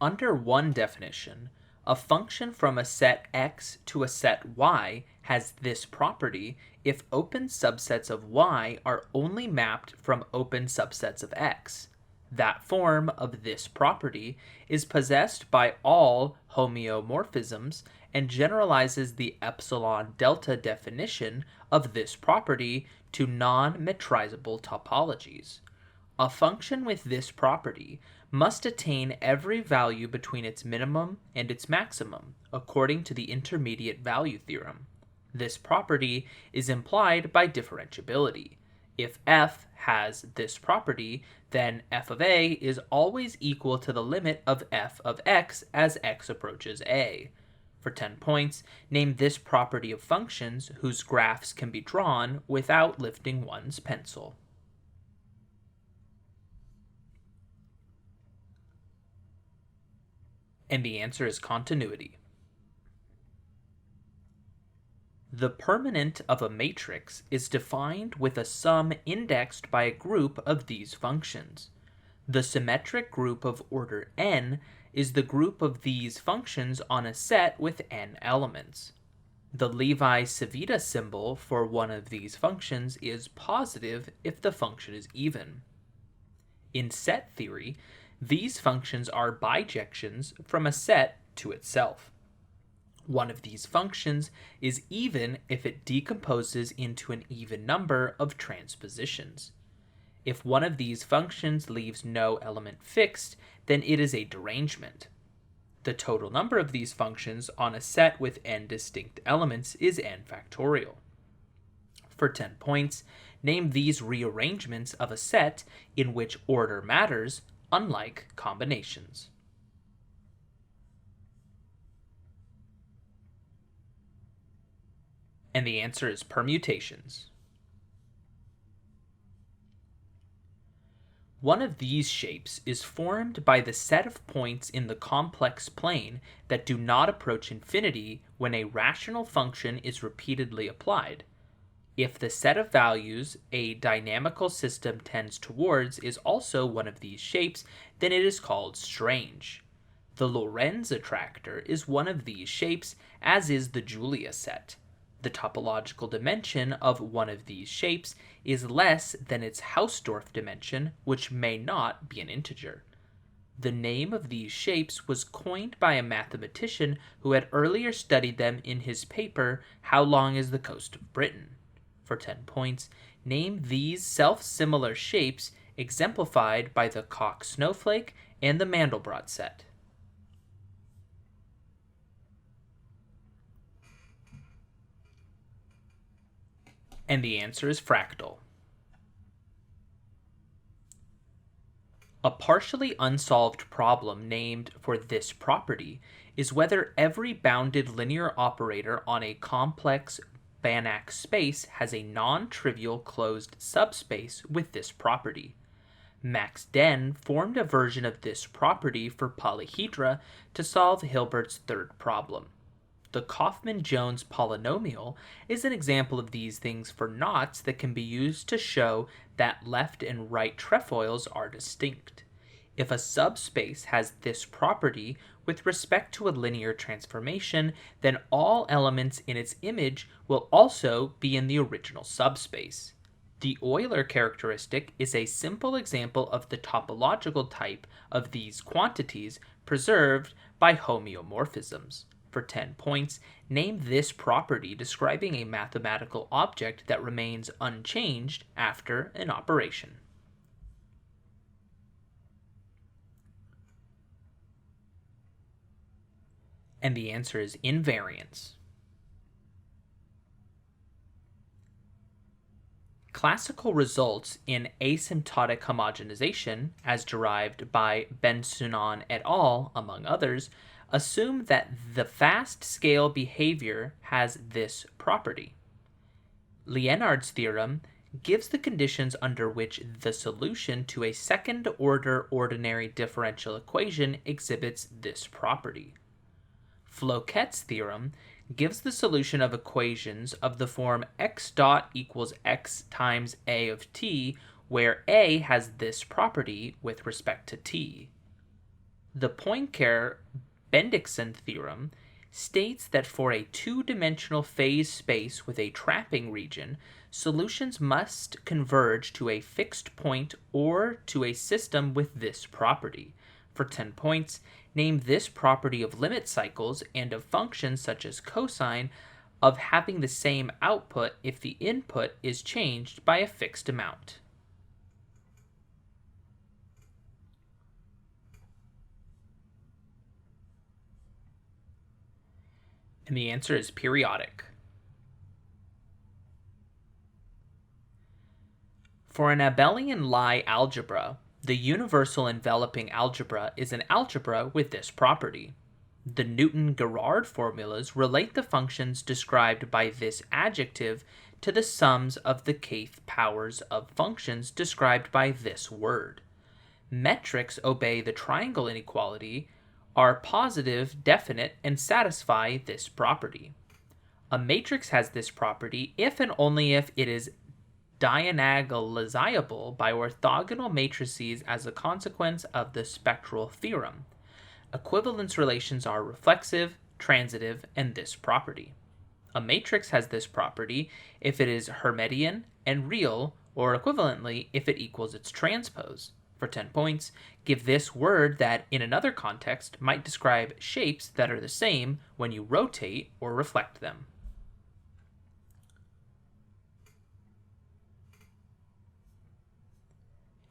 Under one definition, a function from a set X to a set Y has this property if open subsets of Y are only mapped from open subsets of X. That form of this property is possessed by all homeomorphisms and generalizes the epsilon delta definition of this property to non-metrizable topologies. A function with this property must attain every value between its minimum and its maximum, according to the intermediate value theorem. This property is implied by differentiability. If f has this property, then f of a is always equal to the limit of f of x as x approaches a. For 10 points, name this property of functions whose graphs can be drawn without lifting one's pencil. And the answer is continuity. The permanent of a matrix is defined with a sum indexed by a group of these functions. The symmetric group of order n is the group of these functions on a set with n elements. The Levi-Civita symbol for one of these functions is positive if the function is even. In set theory, these functions are bijections from a set to itself. One of these functions is even if it decomposes into an even number of transpositions. If one of these functions leaves no element fixed, then it is a derangement. The total number of these functions on a set with n distinct elements is n factorial. For 10 points, name these rearrangements of a set in which order matters, unlike combinations. And the answer is permutations. One of these shapes is formed by the set of points in the complex plane that do not approach infinity when a rational function is repeatedly applied. If the set of values a dynamical system tends towards is also one of these shapes, then it is called strange. The Lorenz Attractor is one of these shapes, as is the Julia set. The topological dimension of one of these shapes is less than its Hausdorff dimension, which may not be an integer. The name of these shapes was coined by a mathematician who had earlier studied them in his paper, How Long is the Coast of Britain? For 10 points, name these self-similar shapes exemplified by the Koch snowflake and the Mandelbrot set. And the answer is fractal. A partially unsolved problem named for this property is whether every bounded linear operator on a complex Banach space has a non-trivial closed subspace with this property. Max Dehn formed a version of this property for polyhedra to solve Hilbert's third problem. The Kaufman-Jones polynomial is an example of these things for knots that can be used to show that left and right trefoils are distinct. If a subspace has this property with respect to a linear transformation, then all elements in its image will also be in the original subspace. The Euler characteristic is a simple example of the topological type of these quantities preserved by homeomorphisms. For 10 points, name this property describing a mathematical object that remains unchanged after an operation. And the answer is invariance. Classical results in asymptotic homogenization, as derived by Bendixson et al., among others, assume that the fast scale behavior has this property. Liénard's theorem gives the conditions under which the solution to a second-order ordinary differential equation exhibits this property. Floquet's theorem gives the solution of equations of the form x dot equals x times a of t, where a has this property with respect to t. The Poincare Bendixson theorem states that for a two-dimensional phase space with a trapping region, solutions must converge to a fixed point or to a system with this property. For 10 points, name this property of limit cycles and of functions such as cosine of having the same output if the input is changed by a fixed amount. And the answer is periodic. For an abelian Lie algebra, the universal enveloping algebra is an algebra with this property. The Newton-Girard formulas relate the functions described by this adjective to the sums of the kth powers of functions described by this word. Metrics obey the triangle inequality, are positive, definite, and satisfy this property. A matrix has this property if and only if it is diagonalizable by orthogonal matrices as a consequence of the spectral theorem. Equivalence relations are reflexive, transitive, and this property. A matrix has this property if it is Hermitian and real, or equivalently if it equals its transpose. For 10 points, give this word that in another context might describe shapes that are the same when you rotate or reflect them.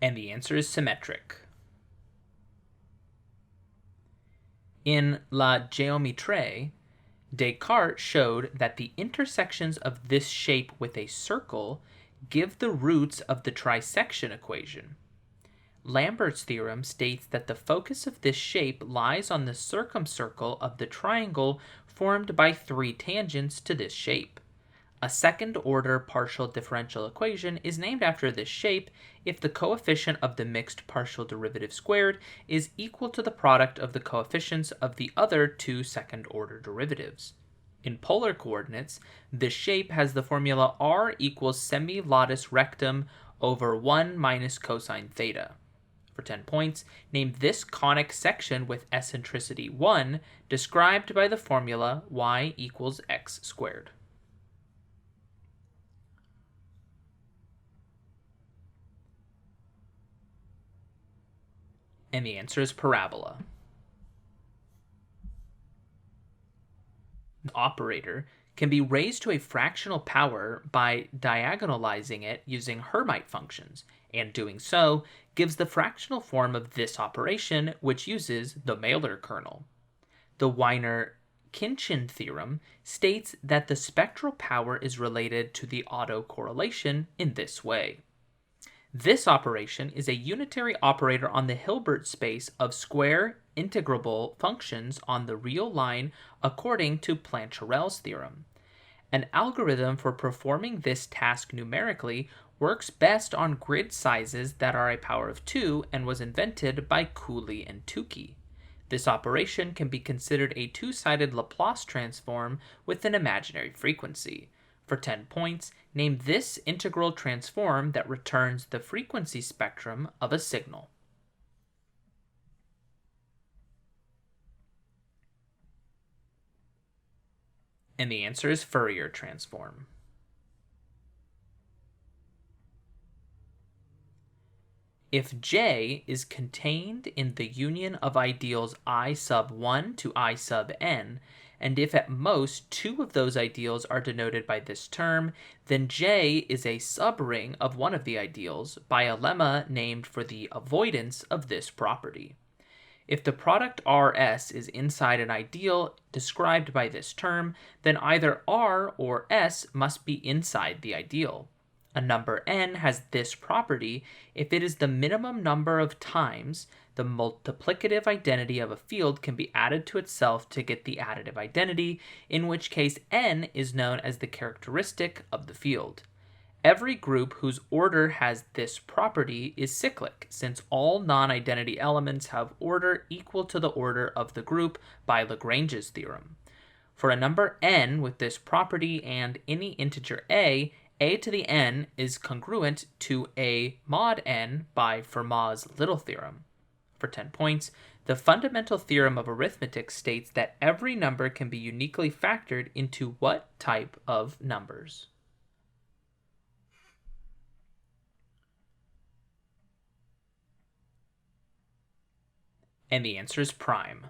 And the answer is symmetric. In La Géométrie, Descartes showed that the intersections of this shape with a circle give the roots of the trisection equation. Lambert's theorem states that the focus of this shape lies on the circumcircle of the triangle formed by three tangents to this shape. A second-order partial differential equation is named after this shape if the coefficient of the mixed partial derivative squared is equal to the product of the coefficients of the other two second-order derivatives. In polar coordinates, this shape has the formula r equals semi-latus rectum over 1 minus cosine theta. For 10 points, name this conic section with eccentricity 1 described by the formula y equals x squared. And the answer is parabola. The operator can be raised to a fractional power by diagonalizing it using Hermite functions, and doing so gives the fractional form of this operation, which uses the Euler kernel. The Weiner Kinchen theorem states that the spectral power is related to the autocorrelation in this way. This operation is a unitary operator on the Hilbert space of square integrable functions on the real line according to Plancherel's theorem. An algorithm for performing this task numerically works best on grid sizes that are a power of 2 and was invented by Cooley and Tukey. This operation can be considered a two-sided Laplace transform with an imaginary frequency. For 10 points, name this integral transform that returns the frequency spectrum of a signal. And the answer is Fourier transform. If J is contained in the union of ideals I sub 1 to I sub n, and if at most two of those ideals are denoted by this term, then J is a subring of one of the ideals by a lemma named for the avoidance of this property. If the product Rs is inside an ideal described by this term, then either R or S must be inside the ideal. A number n has this property if it is the minimum number of times the multiplicative identity of a field can be added to itself to get the additive identity, in which case n is known as the characteristic of the field. Every group whose order has this property is cyclic, since all non-identity elements have order equal to the order of the group by Lagrange's theorem. For a number n with this property and any integer a to the n is congruent to a mod n by Fermat's little theorem. for 10 points. The fundamental theorem of arithmetic states that every number can be uniquely factored into what type of numbers? And the answer is prime.